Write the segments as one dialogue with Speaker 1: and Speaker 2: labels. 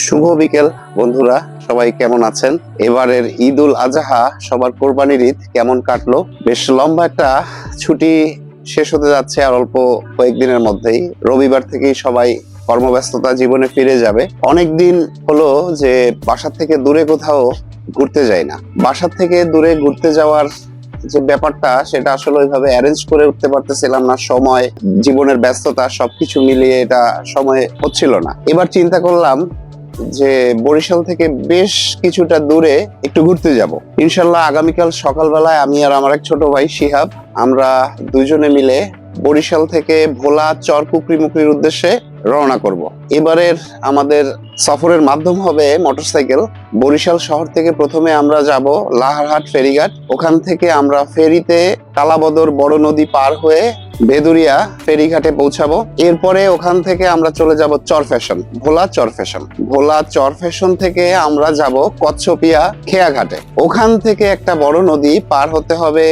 Speaker 1: শুভ বিকেল বন্ধুরা, সবাই কেমন আছেন? এবারের ঈদ উল আজহা সবার কোরবানির ঈদ কেমন কাটলো? বেশ লম্বা একটা ছুটি শেষ হতে যাচ্ছে আর অল্প কয়েকদিনের মধ্যেই। রবিবার থেকেই সবাই কর্মব্যস্ততা জীবনে ফিরে যাবে। অনেকদিন হলো যে বাসা থেকে দূরে কোথাও ঘুরতে যাই না। বাসা থেকে দূরে ঘুরতে যাওয়ার যে ব্যাপারটা, সেটা আসলে ওইভাবে অ্যারেঞ্জ করে উঠতে পারতেছিলাম না। সময়, জীবনের ব্যস্ততা সবকিছু মিলিয়ে এটা সময় হচ্ছিল না। এবার চিন্তা করলাম যে বরিশাল থেকে বেশ কিছুটা দূরে একটু ঘুরতে যাব। ইনশাল্লাহ আগামীকাল সকালবেলায় আমি আর আমার এক ছোট ভাই শিহাব, আমরা দুজনে মিলে বরিশাল থেকে ভোলা চর কুকরিমুকরির উদ্দেশ্যে রওনা করব। এবারের আমাদের সফরের মাধ্যম হবে মোটরসাইকেল। বরিশাল শহর থেকে প্রথমে আমরা যাব লাহারহাট ফেরিঘাট। ওখান থেকে আমরা ফেরিতে কালাবদর বড় নদী পার হয়ে বেদুরিয়া ফেরিঘাটে পৌঁছাবো। এরপরে ওখান থেকে আমরা চলে যাব চর ফ্যাশন, ভোলা চর ফ্যাশন। ভোলা চর ফ্যাশন থেকে আমরা যাব কচ্ছপিয়া খেয়াঘাটে। ওখান থেকে একটা বড় নদী পার হতে হবে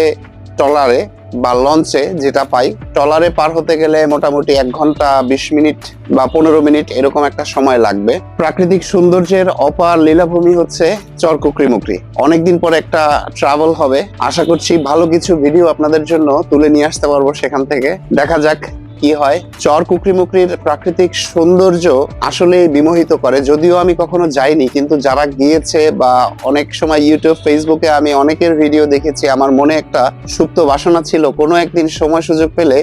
Speaker 1: ট্রলারে বা লঞ্চে, যেটা পাই। ট্রলারে পার হতে গেলে মোটামুটি 1 ঘন্টা 20 মিনিট বা 15 মিনিট এরকম একটা সময় লাগবে। প্রাকৃতিক সৌন্দর্যের অপার লীলাভূমি হচ্ছে চর কুকরিমুকরি। অনেকদিন পর একটা ট্রাভেল হবে। আশা করছি ভালো কিছু ভিডিও আপনাদের জন্য তুলে নিয়ে আসতে পারবো সেখান থেকে। দেখা যাক কি হয়। চর কুকরিমুকরির প্রাকৃতিক সৌন্দর্য আসলে বিমোহিত করে। যদিও আমি কখনো যাইনি, কিন্তু যারা গিয়েছে বা অনেক সময় ইউটিউব ফেসবুকে আমি অনেকের ভিডিও দেখেছি, আমার মনে একটা সুপ্ত বাসনা ছিল কোনো একদিন সময় সুযোগ পেলে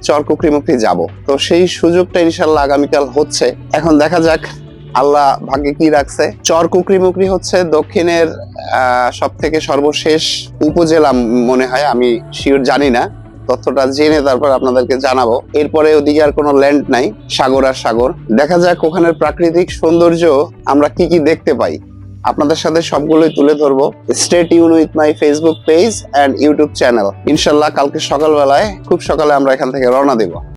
Speaker 1: চর কুকরিমুকরি যাব। তো সেই সুযোগটা ইনশাল্লাহ আগামীকাল হচ্ছে। এখন দেখা যাক আল্লাহ ভাগ্যে কি রাখছে। চর কুকরিমুকরি হচ্ছে দক্ষিণের সব থেকে সর্বশেষ উপজেলা মনে হয়, আমি শিওর জানি না। তথ্যটা জেনে তারপর আপনাদেরকে জানাবো। এরপরে ওদিকে আর কোনো ল্যান্ড নাই, সাগর আর সাগর। দেখা যাক ওখানের প্রাকৃতিক সৌন্দর্য আমরা কি কি দেখতে পাই। আপনাদের সাথে সবগুলোই তুলে ধরবো। Stay tune with my Facebook page and YouTube channel. ইনশাল্লাহ কালকে সকালবেলায় খুব সকালে আমরা এখান থেকে রওনা দেব।